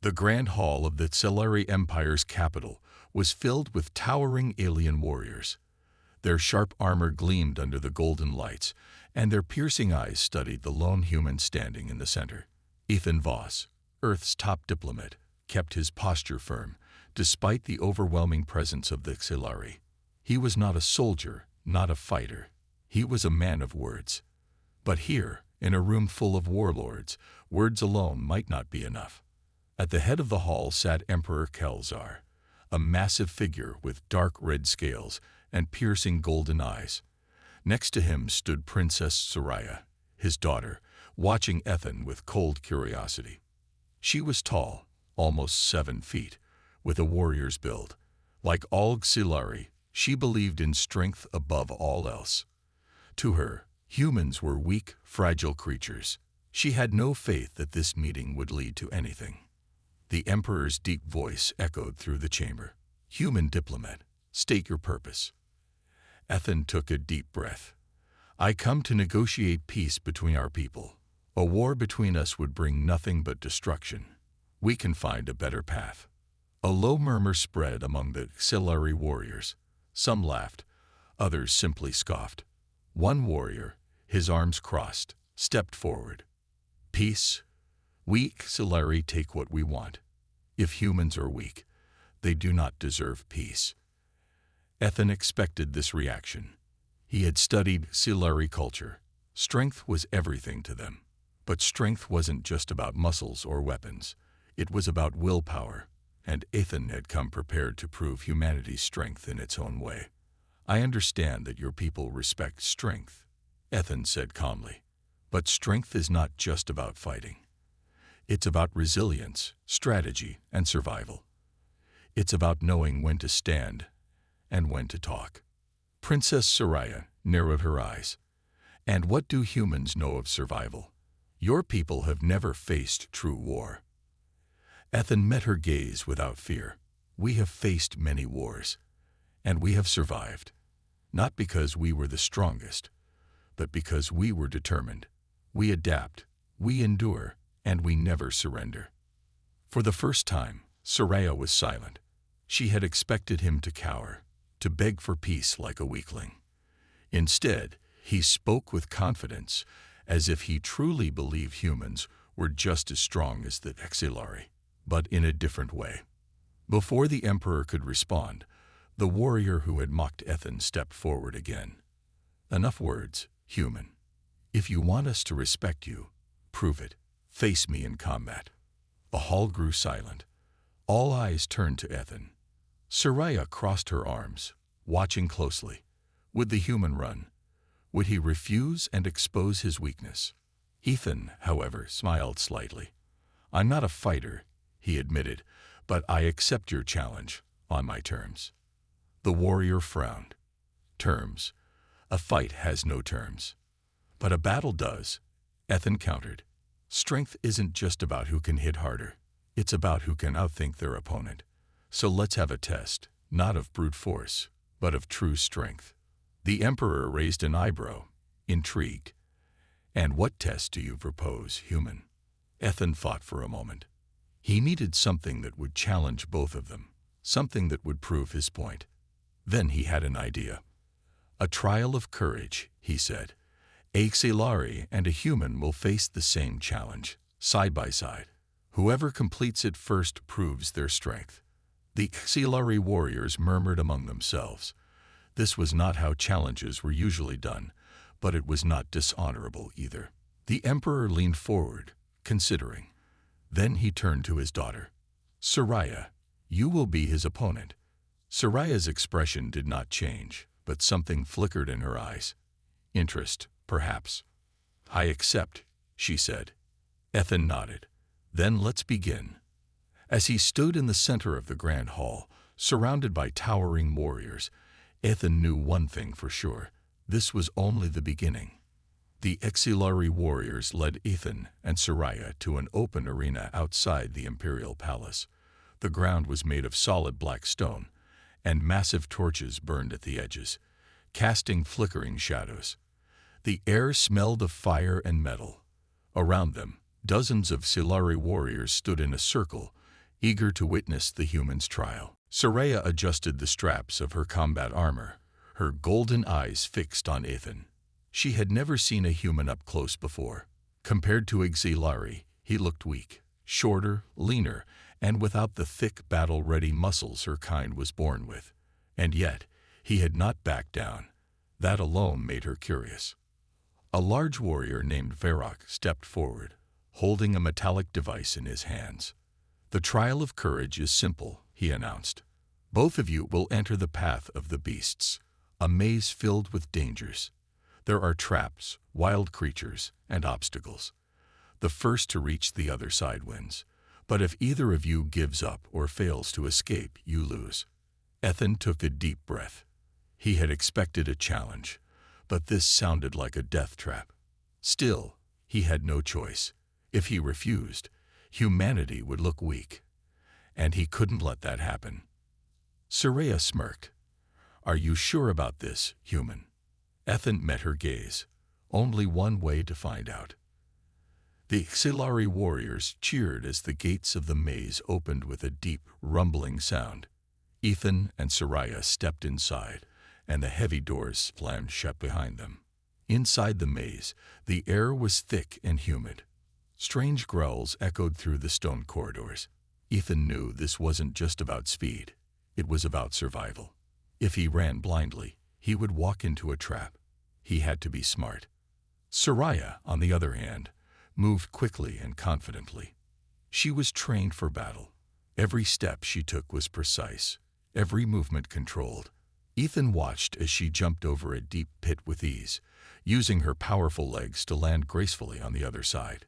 The grand hall of the Tselari Empire's capital was filled with towering alien warriors. Their sharp armor gleamed under the golden lights, and their piercing eyes studied the lone human standing in the center. Ethan Voss, Earth's top diplomat, kept his posture firm, despite the overwhelming presence of the Tselari. He was not a soldier, not a fighter. He was a man of words. But here, in a room full of warlords, words alone might not be enough. At the head of the hall sat Emperor Kelzar, a massive figure with dark red scales and piercing golden eyes. Next to him stood Princess Soraya, his daughter, watching Ethan with cold curiosity. She was tall, almost 7 feet, with a warrior's build. Like all Tselari, she believed in strength above all else. To her, humans were weak, fragile creatures. She had no faith that this meeting would lead to anything. The Emperor's deep voice echoed through the chamber. "Human diplomat, state your purpose." Ethan took a deep breath. "I come to negotiate peace between our people. A war between us would bring nothing but destruction. We can find a better path." A low murmur spread among the Tselari warriors. Some laughed, others simply scoffed. One warrior, his arms crossed, stepped forward. "Peace? We Tselari take what we want. If humans are weak, they do not deserve peace." Ethan expected this reaction. He had studied Tselari culture. Strength was everything to them. But strength wasn't just about muscles or weapons. It was about willpower, and Ethan had come prepared to prove humanity's strength in its own way. "I understand that your people respect strength," Ethan said calmly. "But strength is not just about fighting. It's about resilience, strategy, and survival. It's about knowing when to stand and when to talk." Princess Soraya narrowed her eyes. "And what do humans know of survival? Your people have never faced true war." Ethan met her gaze without fear. "We have faced many wars, and we have survived. Not because we were the strongest, but because we were determined. We adapt, we endure, and we never surrender." For the first time, Soraya was silent. She had expected him to cower, to beg for peace like a weakling. Instead, he spoke with confidence, as if he truly believed humans were just as strong as the Tselari, but in a different way. Before the Emperor could respond, the warrior who had mocked Ethan stepped forward again. "Enough words, human. If you want us to respect you, prove it. Face me in combat." The hall grew silent. All eyes turned to Ethan. Soraya crossed her arms, watching closely. Would the human run? Would he refuse and expose his weakness? Ethan, however, smiled slightly. "I'm not a fighter," he admitted, "but I accept your challenge, on my terms." The warrior frowned. "Terms? A fight has no terms." "But a battle does," Ethan countered. "Strength isn't just about who can hit harder. It's about who can outthink their opponent. So let's have a test, not of brute force, but of true strength." The Emperor raised an eyebrow, intrigued. "And what test do you propose, human?" Ethan thought for a moment. He needed something that would challenge both of them, something that would prove his point. Then he had an idea. "A trial of courage," he said. "A Tselari and a human will face the same challenge, side by side. Whoever completes it first proves their strength." The Tselari warriors murmured among themselves. This was not how challenges were usually done, but it was not dishonorable either. The Emperor leaned forward, considering. Then he turned to his daughter. "Soraya, you will be his opponent." Soraya's expression did not change, but something flickered in her eyes. Interest, perhaps. "I accept," she said. Ethan nodded. "Then let's begin." As he stood in the center of the grand hall, surrounded by towering warriors, Ethan knew one thing for sure. This was only the beginning. The Tselari warriors led Ethan and Soraya to an open arena outside the imperial palace. The ground was made of solid black stone, and massive torches burned at the edges, casting flickering shadows. The air smelled of fire and metal. Around them, dozens of Tselari warriors stood in a circle, eager to witness the human's trial. Soraya adjusted the straps of her combat armor, her golden eyes fixed on Ethan. She had never seen a human up close before. Compared to Ixilari, he looked weak, shorter, leaner, and without the thick battle-ready muscles her kind was born with. And yet, he had not backed down. That alone made her curious. A large warrior named Varrock stepped forward, holding a metallic device in his hands. "The trial of courage is simple," he announced. "Both of you will enter the path of the beasts, a maze filled with dangers. There are traps, wild creatures, and obstacles. The first to reach the other side wins. But if either of you gives up or fails to escape, you lose." Ethan took a deep breath. He had expected a challenge, but this sounded like a death trap. Still, he had no choice. If he refused, humanity would look weak, and he couldn't let that happen. Soraya smirked. "Are you sure about this, human?" Ethan met her gaze. Only one way to find out. The Ixilari warriors cheered as the gates of the maze opened with a deep, rumbling sound. Ethan and Soraya stepped inside, and the heavy doors slammed shut behind them. Inside the maze, the air was thick and humid. Strange growls echoed through the stone corridors. Ethan knew this wasn't just about speed. It was about survival. If he ran blindly, he would walk into a trap. He had to be smart. Soraya, on the other hand, moved quickly and confidently. She was trained for battle. Every step she took was precise, every movement controlled. Ethan watched as she jumped over a deep pit with ease, using her powerful legs to land gracefully on the other side.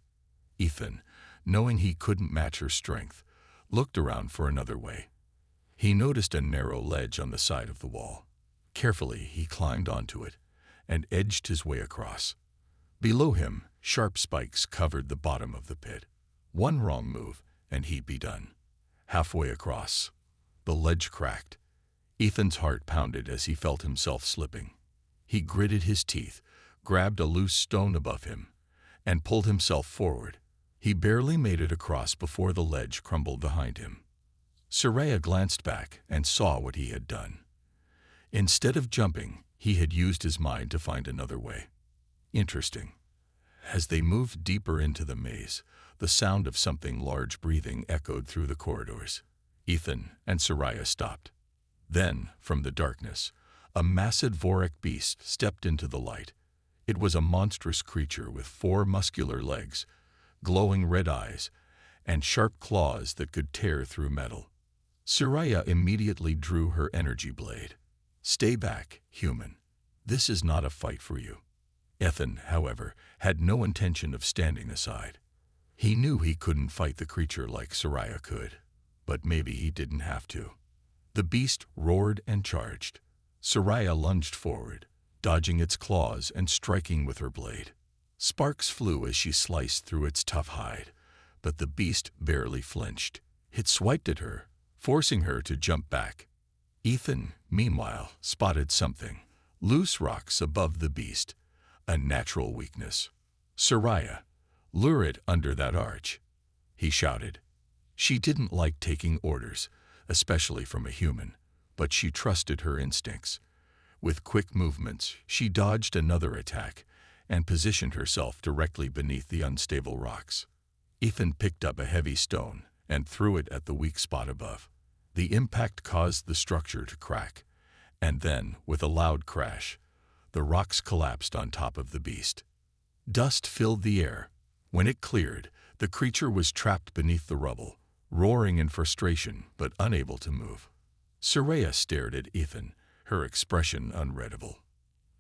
Ethan, knowing he couldn't match her strength, looked around for another way. He noticed a narrow ledge on the side of the wall. Carefully, he climbed onto it and edged his way across. Below him, sharp spikes covered the bottom of the pit. One wrong move, and he'd be done. Halfway across, the ledge cracked. Ethan's heart pounded as he felt himself slipping. He gritted his teeth, grabbed a loose stone above him, and pulled himself forward. He barely made it across before the ledge crumbled behind him. Soraya glanced back and saw what he had done. Instead of jumping, he had used his mind to find another way. Interesting. As they moved deeper into the maze, the sound of something large breathing echoed through the corridors. Ethan and Soraya stopped. Then, from the darkness, a massive Vorek beast stepped into the light. It was a monstrous creature with 4 muscular legs, glowing red eyes, and sharp claws that could tear through metal. Soraya immediately drew her energy blade. "Stay back, human. This is not a fight for you." Ethan, however, had no intention of standing aside. He knew he couldn't fight the creature like Soraya could, but maybe he didn't have to. The beast roared and charged. Soraya lunged forward, dodging its claws and striking with her blade. Sparks flew as she sliced through its tough hide, but the beast barely flinched. It swiped at her, forcing her to jump back. Ethan, meanwhile, spotted something. Loose rocks above the beast, a natural weakness. "Soraya, lure it under that arch," he shouted. She didn't like taking orders, especially from a human, but she trusted her instincts. With quick movements, she dodged another attack and positioned herself directly beneath the unstable rocks. Ethan picked up a heavy stone and threw it at the weak spot above. The impact caused the structure to crack, and then, with a loud crash, the rocks collapsed on top of the beast. Dust filled the air. When it cleared, the creature was trapped beneath the rubble, roaring in frustration but unable to move. Soraya stared at Ethan, her expression unreadable.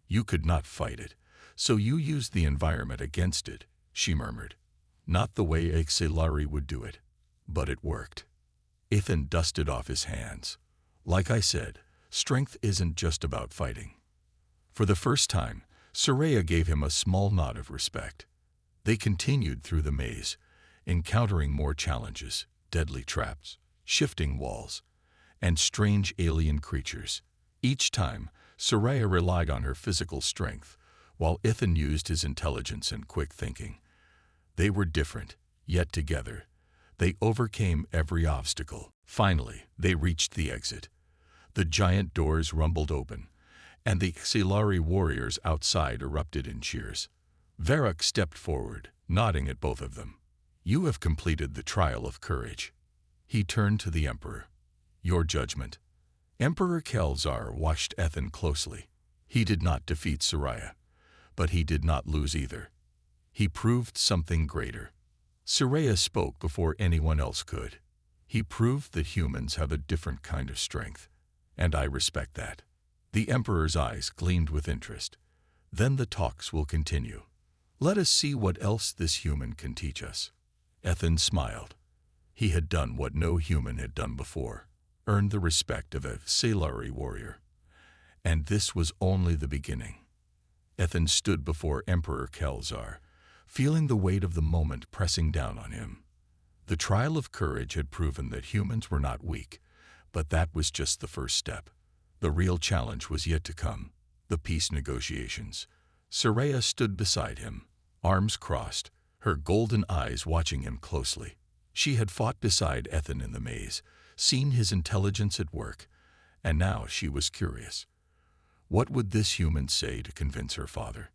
"You could not fight it, so you used the environment against it," she murmured. "Not the way Ixilari would do it, but it worked." Ethan dusted off his hands. "Like I said, strength isn't just about fighting." For the first time, Soraya gave him a small nod of respect. They continued through the maze, encountering more challenges, deadly traps, shifting walls, and strange alien creatures. Each time, Soraya relied on her physical strength, while Ethan used his intelligence and quick thinking. They were different, yet together, They overcame every obstacle. Finally, they reached the exit. The giant doors rumbled open, and the Xilari warriors outside erupted in cheers. Varrock stepped forward, nodding at both of them. "You have completed the trial of courage." He turned to the Emperor. "Your judgment." Emperor Kelzar watched Ethan closely. He did not defeat Soraya, but he did not lose either. He proved something greater. Soraya spoke before anyone else could. He proved that humans have a different kind of strength, and I respect that. The Emperor's eyes gleamed with interest. "Then the talks will continue. Let us see what else this human can teach us." Ethan smiled. He had done what no human had done before, earned the respect of a Xilari warrior. And this was only the beginning. Ethan stood before Emperor Kelzar, feeling the weight of the moment pressing down on him. The trial of courage had proven that humans were not weak, but that was just the first step. The real challenge was yet to come, the peace negotiations. Soraya stood beside him, arms crossed, her golden eyes watching him closely. She had fought beside Ethan in the maze, seen his intelligence at work, and now she was curious. What would this human say to convince her father?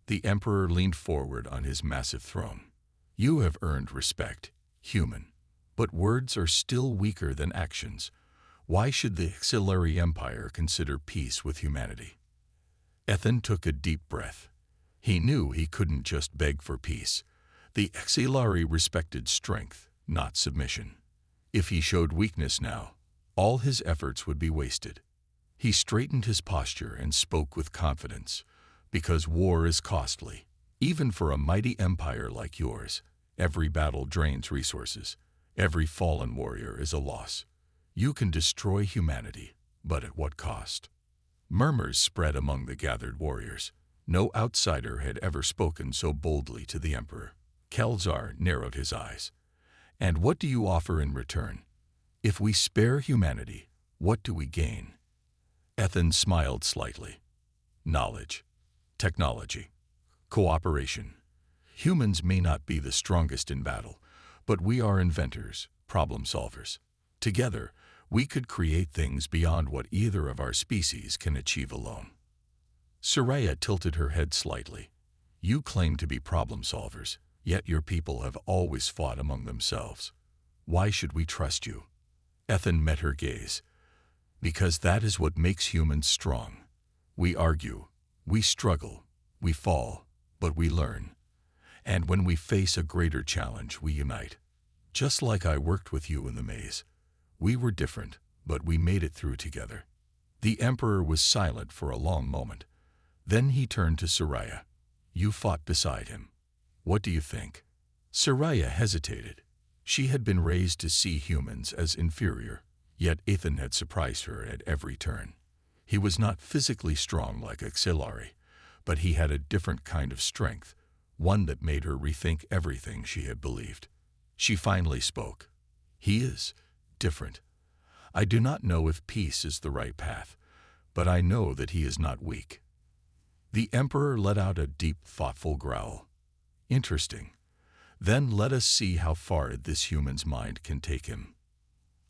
The Emperor leaned forward on his massive throne. "You have earned respect, human, but words are still weaker than actions. Why should the Xilari Empire consider peace with humanity?" Ethan took a deep breath. He knew he couldn't just beg for peace. The Xilari respected strength, not submission. If he showed weakness now, all his efforts would be wasted. He straightened his posture and spoke with confidence, "Because war is costly. Even for a mighty empire like yours, every battle drains resources. Every fallen warrior is a loss. You can destroy humanity, but at what cost?" Murmurs spread among the gathered warriors. No outsider had ever spoken so boldly to the Emperor. Kelzar narrowed his eyes. "And what do you offer in return? If we spare humanity, what do we gain?" Ethan smiled slightly. "Knowledge, technology, cooperation. Humans may not be the strongest in battle, but we are inventors, problem solvers. Together, we could create things beyond what either of our species can achieve alone." Soraya tilted her head slightly. "You claim to be problem solvers, yet your people have always fought among themselves. Why should we trust you?" Ethan met her gaze. "Because that is what makes humans strong. We argue, we struggle, we fall, but we learn. And when we face a greater challenge, we unite. Just like I worked with you in the maze. We were different, but we made it through together." The Emperor was silent for a long moment. Then he turned to Soraya. "You fought beside him. What do you think?" Soraya hesitated. She had been raised to see humans as inferior, yet Ethan had surprised her at every turn. He was not physically strong like Xilari, but he had a different kind of strength, one that made her rethink everything she had believed. She finally spoke. "He is different. I do not know if peace is the right path, but I know that he is not weak." The Emperor let out a deep, thoughtful growl. "Interesting. Then let us see how far this human's mind can take him."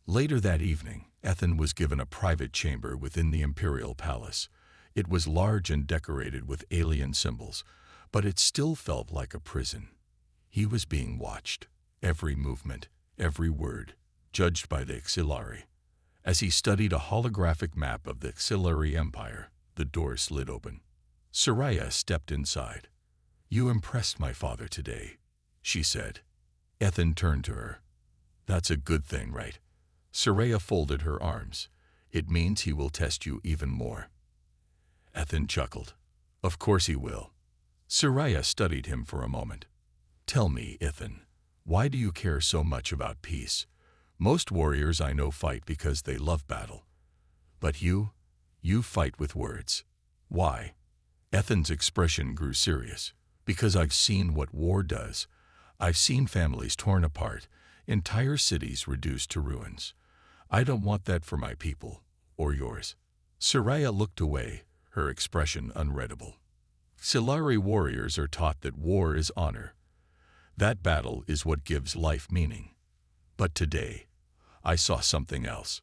Later that evening, Ethan was given a private chamber within the imperial palace. It was large and decorated with alien symbols, but it still felt like a prison. He was being watched, every movement, every word, judged by the Xilari. As he studied a holographic map of the Xilari Empire, the door slid open. Soraya stepped inside. "You impressed my father today," she said. Ethan turned to her. "That's a good thing, right?" Soraya folded her arms. "It means he will test you even more." Ethan chuckled. "Of course he will." Soraya studied him for a moment. "Tell me, Ethan, why do you care so much about peace? Most warriors I know fight because they love battle. But you fight with words. Why?" Ethan's expression grew serious. "Because I've seen what war does. I've seen families torn apart, entire cities reduced to ruins. I don't want that for my people, or yours." Soraya looked away, her expression unreadable. Xilari warriors are taught that war is honor. That battle is what gives life meaning. But today, I saw something else.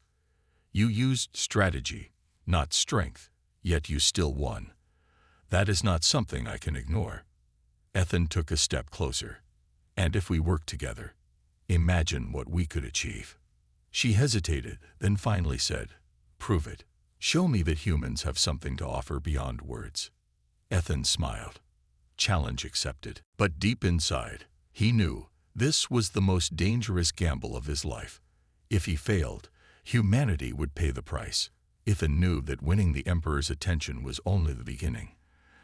You used strategy, not strength, yet you still won. That is not something I can ignore. Ethan took a step closer. And if we work together, imagine what we could achieve. She hesitated, then finally said, "Prove it. Show me that humans have something to offer beyond words." Ethan smiled. Challenge accepted. But deep inside, he knew this was the most dangerous gamble of his life. If he failed, humanity would pay the price. Ethan knew that winning the Emperor's attention was only the beginning.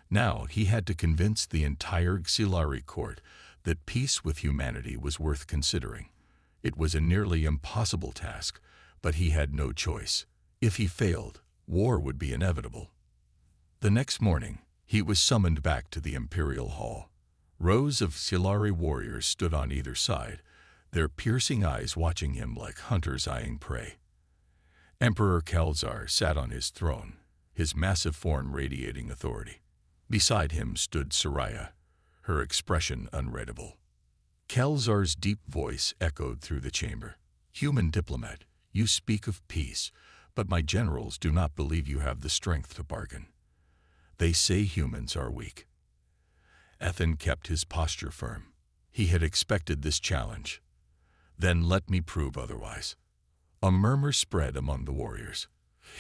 Now he had to convince the entire Xilari court that peace with humanity was worth considering. It was a nearly impossible task, but he had no choice. If he failed, war would be inevitable. The next morning, he was summoned back to the Imperial Hall. Rows of Xilari warriors stood on either side, their piercing eyes watching him like hunters eyeing prey. Emperor Kelzar sat on his throne, his massive form radiating authority. Beside him stood Soraya, her expression unreadable. Kelzar's deep voice echoed through the chamber. "Human diplomat, you speak of peace, but my generals do not believe you have the strength to bargain. They say humans are weak." Ethan kept his posture firm. He had expected this challenge. "Then let me prove otherwise." A murmur spread among the warriors.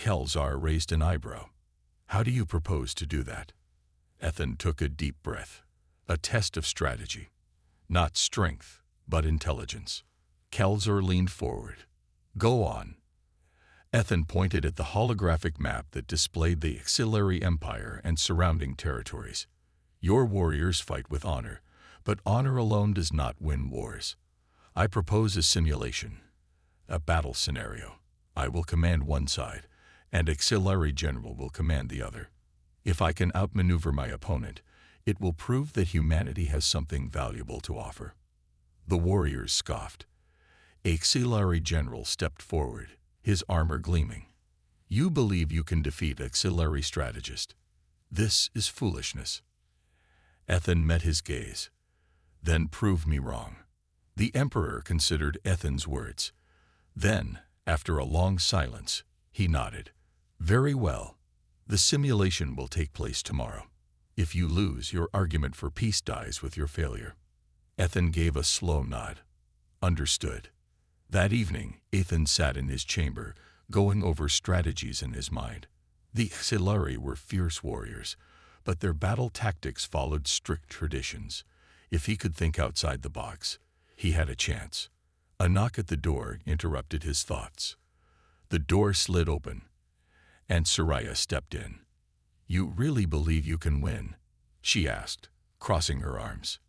Kelzar raised an eyebrow. "How do you propose to do that?" Ethan took a deep breath. "A test of strategy. Not strength, but intelligence." Kelzar leaned forward. "Go on." Ethan pointed at the holographic map that displayed the Xilari Empire and surrounding territories. "Your warriors fight with honor, but honor alone does not win wars. I propose a simulation, a battle scenario. I will command one side, and a Xilari general will command the other. If I can outmaneuver my opponent, it will prove that humanity has something valuable to offer." The warriors scoffed. A Xilari general stepped forward, his armor gleaming. "You believe you can defeat a Xilari strategist. This is foolishness." Ethan met his gaze. "Then prove me wrong." The Emperor considered Ethan's words. Then, after a long silence, he nodded. "Very well. The simulation will take place tomorrow. If you lose, your argument for peace dies with your failure." Ethan gave a slow nod. "Understood." That evening, Ethan sat in his chamber, going over strategies in his mind. The Xilari were fierce warriors, but their battle tactics followed strict traditions. If he could think outside the box, he had a chance. A knock at the door interrupted his thoughts. The door slid open, and Soraya stepped in. "You really believe you can win?" she asked, crossing her arms.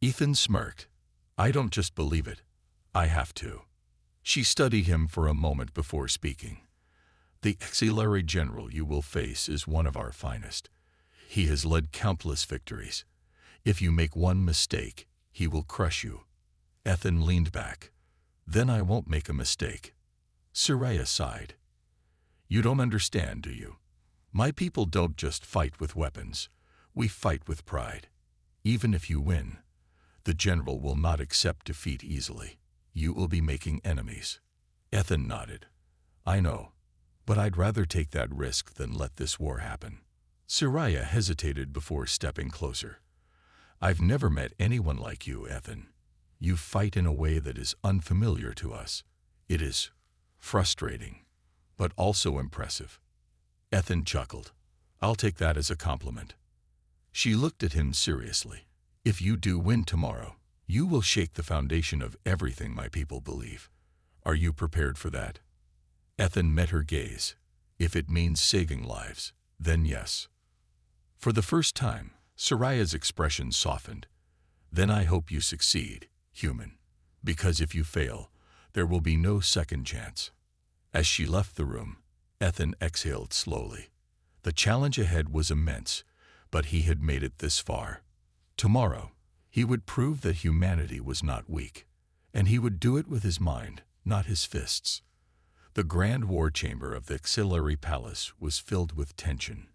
Ethan smirked. "I don't just believe it. I have to." She studied him for a moment before speaking. "The Xilari general you will face is one of our finest. He has led countless victories. If you make one mistake, he will crush you." Ethan leaned back. "Then I won't make a mistake." Soraya sighed. "You don't understand, do you? My people don't just fight with weapons. We fight with pride. Even if you win, the general will not accept defeat easily. You will be making enemies." Ethan nodded. "I know, but I'd rather take that risk than let this war happen." Soraya hesitated before stepping closer. "I've never met anyone like you, Ethan. You fight in a way that is unfamiliar to us. It is frustrating, but also impressive." Ethan chuckled. "I'll take that as a compliment." She looked at him seriously. "If you do win tomorrow, you will shake the foundation of everything my people believe. Are you prepared for that?" Ethan met her gaze. "If it means saving lives, then yes." For the first time, Soraya's expression softened. "Then I hope you succeed, human, because if you fail, there will be no second chance." As she left the room, Ethan exhaled slowly. The challenge ahead was immense, but he had made it this far. Tomorrow, he would prove that humanity was not weak, and he would do it with his mind, not his fists. The grand war chamber of the Xilari Palace was filled with tension.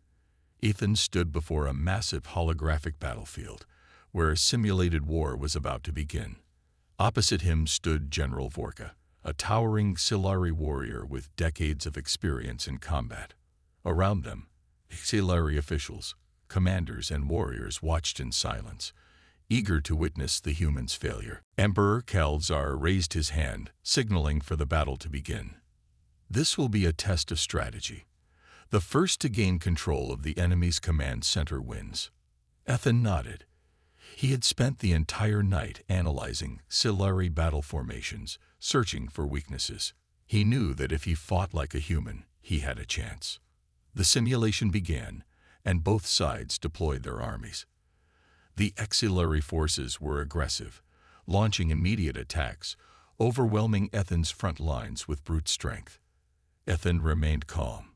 Ethan stood before a massive holographic battlefield, where a simulated war was about to begin. Opposite him stood General Vorka, a towering Silari warrior with decades of experience in combat. Around them, Silari officials, commanders, and warriors watched in silence, eager to witness the humans' failure. Emperor Kelzar raised his hand, signaling for the battle to begin. This will be a test of strategy. The first to gain control of the enemy's command center wins. Ethan nodded. He had spent the entire night analyzing Silari battle formations, searching for weaknesses. He knew that if he fought like a human, he had a chance. The simulation began, and both sides deployed their armies. The Silari forces were aggressive, launching immediate attacks, overwhelming Ethan's front lines with brute strength. Ethan remained calm.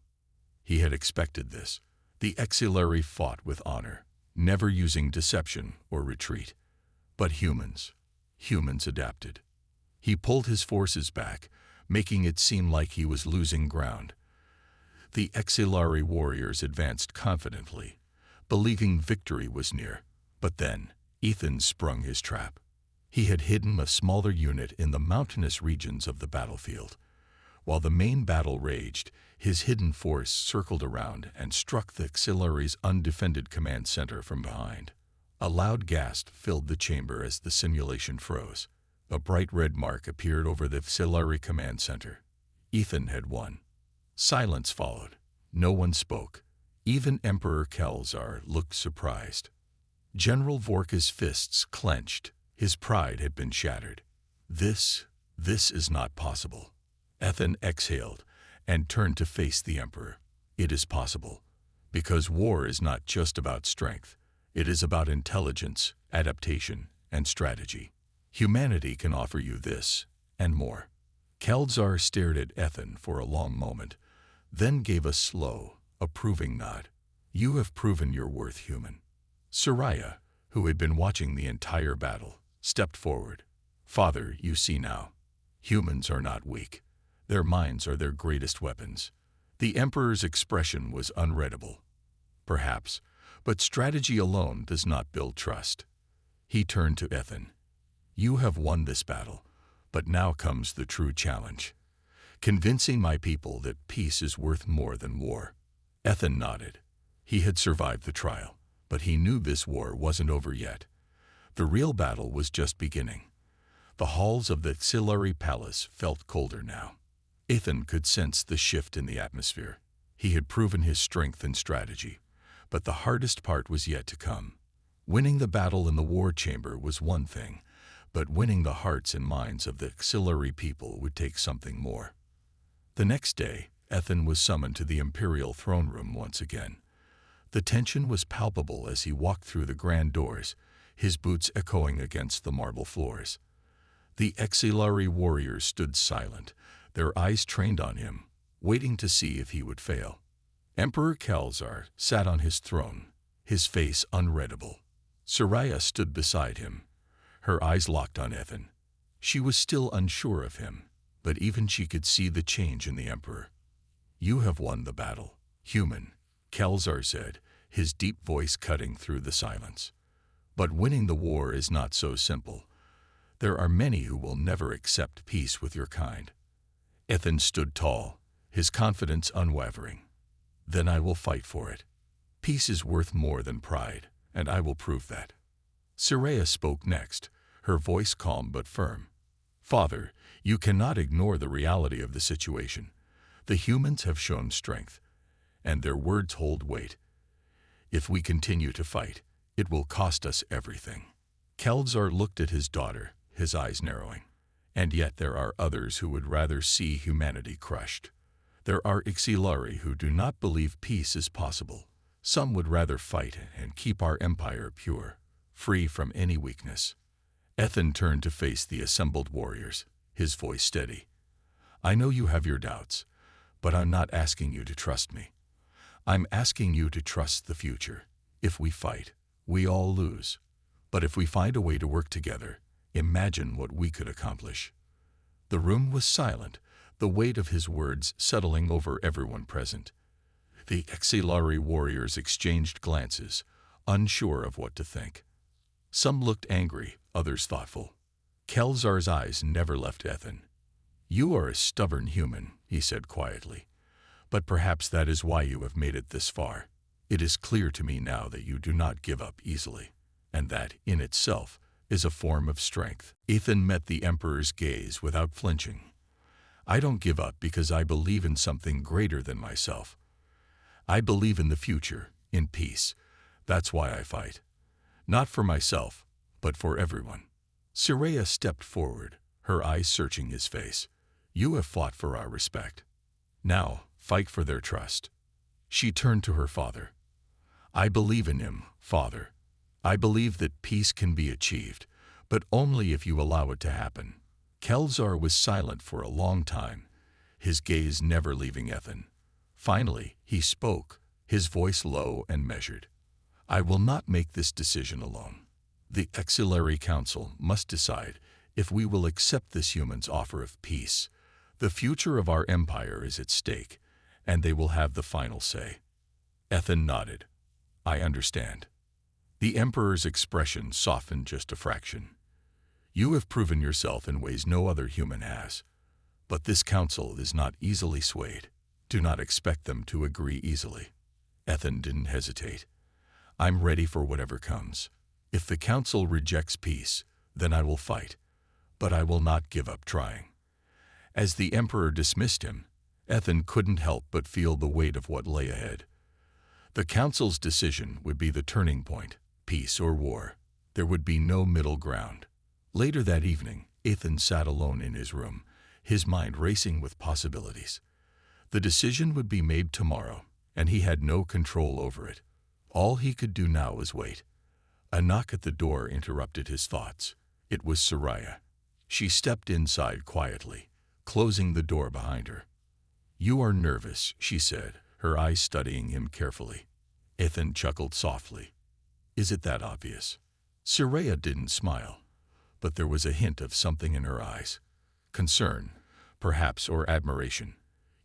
He had expected this. The Silari fought with honor, never using deception or retreat. But humans adapted. He pulled his forces back, making it seem like he was losing ground. The Silari warriors advanced confidently, believing victory was near. But then, Ethan sprung his trap. He had hidden a smaller unit in the mountainous regions of the battlefield. While the main battle raged, his hidden force circled around and struck the Silari's undefended command center from behind. A loud gasp filled the chamber as the simulation froze. A bright red mark appeared over the Silari command center. Ethan had won. Silence followed. No one spoke. Even Emperor Kelzar looked surprised. General Vorka's fists clenched. His pride had been shattered. This is not possible. Ethan exhaled and turned to face the Emperor. It is possible, because war is not just about strength. It is about intelligence, adaptation, and strategy. Humanity can offer you this, and more. Kelzar stared at Ethan for a long moment, then gave a slow, approving nod. You have proven your worth, human. Soraya, who had been watching the entire battle, stepped forward. Father, you see now. Humans are not weak. Their minds are their greatest weapons. The Emperor's expression was unreadable. Perhaps, but strategy alone does not build trust. He turned to Ethan. You have won this battle, but now comes the true challenge. Convincing my people that peace is worth more than war. Ethan nodded. He had survived the trial, but he knew this war wasn't over yet. The real battle was just beginning. The halls of the Silari Palace felt colder now. Ethan could sense the shift in the atmosphere. He had proven his strength and strategy, but the hardest part was yet to come. Winning the battle in the war chamber was one thing, but winning the hearts and minds of the Silari people would take something more. The next day, Ethan was summoned to the imperial throne room once again. The tension was palpable as he walked through the grand doors, his boots echoing against the marble floors. The Silari warriors stood silent, their eyes trained on him, waiting to see if he would fail. Emperor Kelzar sat on his throne, his face unreadable. Soraya stood beside him, her eyes locked on Ethan. She was still unsure of him, but even she could see the change in the Emperor. You have won the battle, human, Kelzar said, his deep voice cutting through the silence. But winning the war is not so simple. There are many who will never accept peace with your kind. Ethan stood tall, his confidence unwavering. Then I will fight for it. Peace is worth more than pride, and I will prove that. Soraya spoke next, her voice calm but firm. Father, you cannot ignore the reality of the situation. The humans have shown strength, and their words hold weight. If we continue to fight, it will cost us everything. Kelzar looked at his daughter, his eyes narrowing. And yet there are others who would rather see humanity crushed. There are Silari who do not believe peace is possible. Some would rather fight and keep our empire pure, free from any weakness. Ethan turned to face the assembled warriors, his voice steady. I know you have your doubts, but I'm not asking you to trust me. I'm asking you to trust the future. If we fight, we all lose. But if we find a way to work together, imagine what we could accomplish. The room was silent, the weight of his words settling over everyone present. The Silari warriors exchanged glances, unsure of what to think. Some looked angry, others thoughtful. Kelzar's eyes never left Ethan. "You are a stubborn human," he said quietly. "But perhaps that is why you have made it this far. It is clear to me now that you do not give up easily, and that, in itself, is a form of strength." Ethan met the Emperor's gaze without flinching. "I don't give up because I believe in something greater than myself. I believe in the future, in peace. That's why I fight. Not for myself, but for everyone." Soraya stepped forward, her eyes searching his face. "You have fought for our respect. Now, fight for their trust." She turned to her father. "I believe in him, Father. I believe that peace can be achieved, but only if you allow it to happen." Kelzar was silent for a long time, his gaze never leaving Ethan. Finally, he spoke, his voice low and measured. "I will not make this decision alone. The Auxiliary Council must decide if we will accept this human's offer of peace. The future of our empire is at stake, and they will have the final say." Ethan nodded. "I understand." The Emperor's expression softened just a fraction. "You have proven yourself in ways no other human has. But this council is not easily swayed. Do not expect them to agree easily." Ethan didn't hesitate. "I'm ready for whatever comes. If the council rejects peace, then I will fight. But I will not give up trying." As the Emperor dismissed him, Ethan couldn't help but feel the weight of what lay ahead. The council's decision would be the turning point, peace or war. There would be no middle ground. Later that evening, Ethan sat alone in his room, his mind racing with possibilities. The decision would be made tomorrow, and he had no control over it. All he could do now was wait. A knock at the door interrupted his thoughts. It was Soraya. She stepped inside quietly, closing the door behind her. "You are nervous," she said, her eyes studying him carefully. Ethan chuckled softly. "Is it that obvious?" Soraya didn't smile, but there was a hint of something in her eyes. Concern, perhaps, or admiration.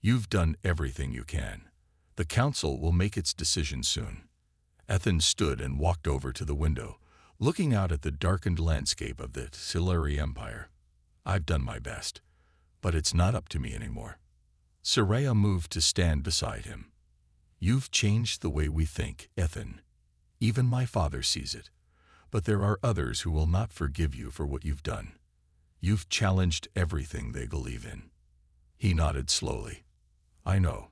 "You've done everything you can. The council will make its decision soon." Ethan stood and walked over to the window, looking out at the darkened landscape of the Auxiliary Empire. "I've done my best, but it's not up to me anymore." Soraya moved to stand beside him. "You've changed the way we think, Ethan. Even my father sees it. But there are others who will not forgive you for what you've done. You've challenged everything they believe in." He nodded slowly. "I know.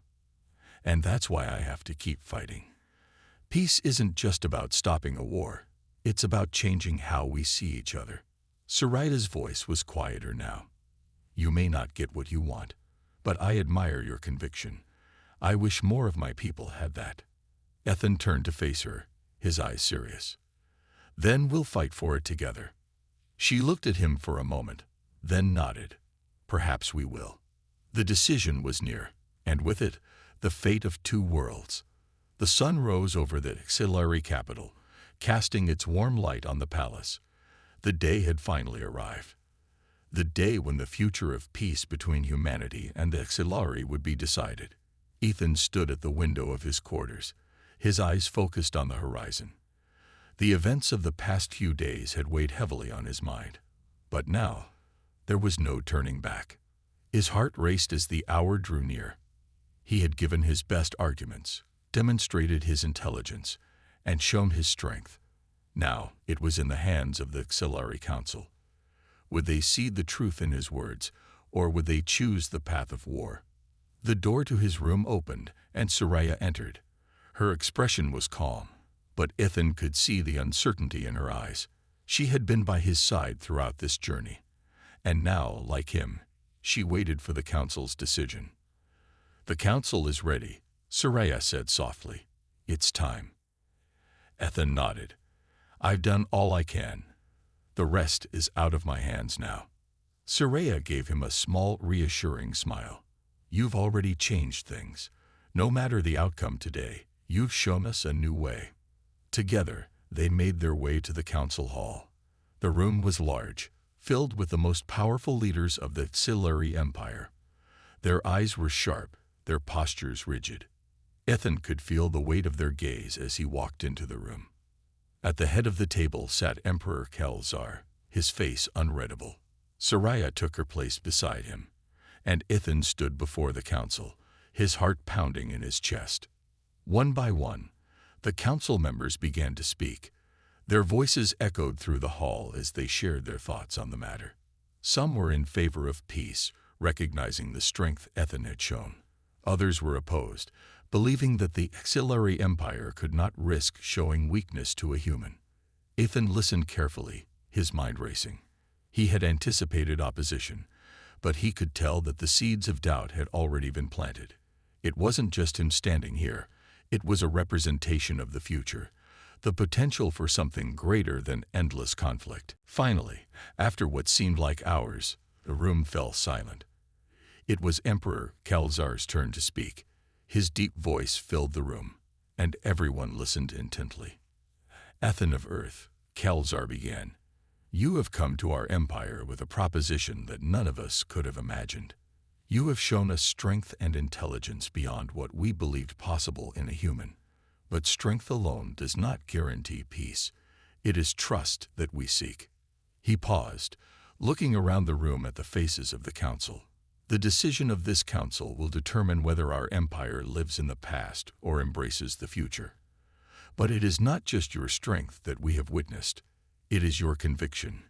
And that's why I have to keep fighting. Peace isn't just about stopping a war. It's about changing how we see each other." Soraya's voice was quieter now. "You may not get what you want, but I admire your conviction. I wish more of my people had that." Ethan turned to face her, his eyes serious. "Then we'll fight for it together." She looked at him for a moment, then nodded. "Perhaps we will." The decision was near, and with it, the fate of two worlds. The sun rose over the Auxiliary capital, casting its warm light on the palace. The day had finally arrived. The day when the future of peace between humanity and the Auxiliary would be decided. Ethan stood at the window of his quarters, his eyes focused on the horizon. The events of the past few days had weighed heavily on his mind. But now, there was no turning back. His heart raced as the hour drew near. He had given his best arguments, demonstrated his intelligence, and shown his strength. Now it was in the hands of the Auxiliary Council. Would they cede the truth in his words, or would they choose the path of war? The door to his room opened, and Soraya entered. Her expression was calm, but Ethan could see the uncertainty in her eyes. She had been by his side throughout this journey, and now, like him, she waited for the council's decision. "The council is ready," Soraya said softly. "It's time." Ethan nodded. "I've done all I can. The rest is out of my hands now." Soraya gave him a small, reassuring smile. "You've already changed things. No matter the outcome today, you've shown us a new way." Together, they made their way to the council hall. The room was large, filled with the most powerful leaders of the Auxiliary Empire. Their eyes were sharp, their postures rigid. Ethan could feel the weight of their gaze as he walked into the room. At the head of the table sat Emperor Kelzar, his face unreadable. Soraya took her place beside him, and Ithan stood before the council, his heart pounding in his chest. One by one, the council members began to speak. Their voices echoed through the hall as they shared their thoughts on the matter. Some were in favor of peace, recognizing the strength Ithan had shown. Others were opposed, believing that the Xilari Empire could not risk showing weakness to a human. Ithan listened carefully, his mind racing. He had anticipated opposition, but he could tell that the seeds of doubt had already been planted. It wasn't just him standing here. It was a representation of the future, the potential for something greater than endless conflict. Finally, after what seemed like hours, the room fell silent. It was Emperor Kalzar's turn to speak. His deep voice filled the room, and everyone listened intently. Ithan of Earth, Kalzar began. You have come to our empire with a proposition that none of us could have imagined. You have shown us strength and intelligence beyond what we believed possible in a human. But strength alone does not guarantee peace. It is trust that we seek. He paused, looking around the room at the faces of the council. The decision of this council will determine whether our empire lives in the past or embraces the future. But it is not just your strength that we have witnessed. It is your conviction,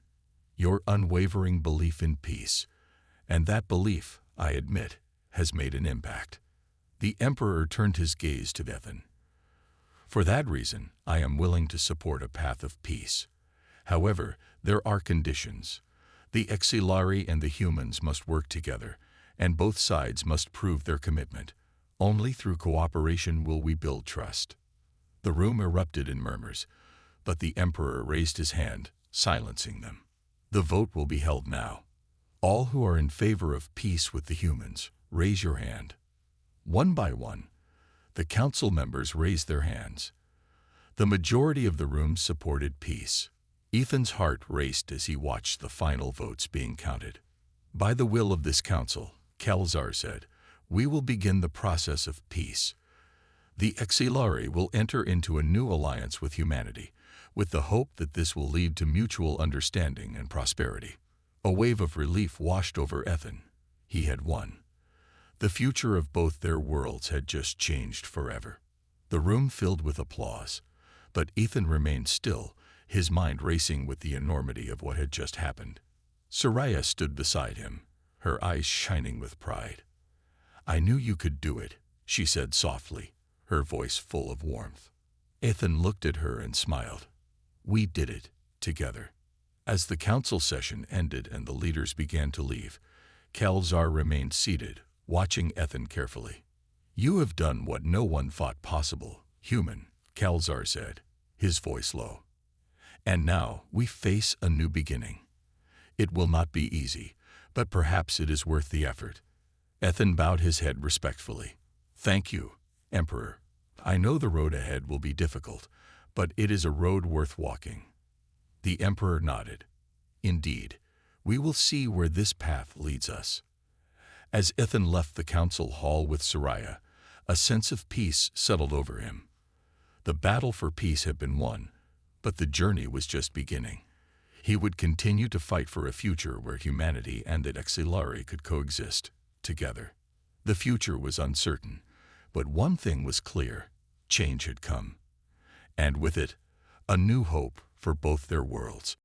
your unwavering belief in peace. And that belief, I admit, has made an impact. The Emperor turned his gaze to Ithan. For that reason, I am willing to support a path of peace. However, there are conditions. The Xilari and the humans must work together, and both sides must prove their commitment. Only through cooperation will we build trust. The room erupted in murmurs, but the Emperor raised his hand, silencing them. The vote will be held now. All who are in favor of peace with the humans, raise your hand. One by one, the council members raised their hands. The majority of the room supported peace. Ithan's heart raced as he watched the final votes being counted. By the will of this council, Kalzar said, we will begin the process of peace. The Xilari will enter into a new alliance with humanity, with the hope that this will lead to mutual understanding and prosperity. A wave of relief washed over Ithan. He had won. The future of both their worlds had just changed forever. The room filled with applause, but Ithan remained still, his mind racing with the enormity of what had just happened. Soraya stood beside him, her eyes shining with pride. I knew you could do it, she said softly, her voice full of warmth. Ithan looked at her and smiled. We did it, together. As the council session ended and the leaders began to leave, Kalzar remained seated, watching Ithan carefully. You have done what no one thought possible, human, Kalzar said, his voice low. And now we face a new beginning. It will not be easy, but perhaps it is worth the effort. Ithan bowed his head respectfully. Thank you, Emperor. I know the road ahead will be difficult, but it is a road worth walking. The Emperor nodded. Indeed, we will see where this path leads us. As Ithan left the council hall with Soraya, a sense of peace settled over him. The battle for peace had been won, but the journey was just beginning. He would continue to fight for a future where humanity and the Xilari could coexist together. The future was uncertain, but one thing was clear: change had come. And with it, a new hope for both their worlds.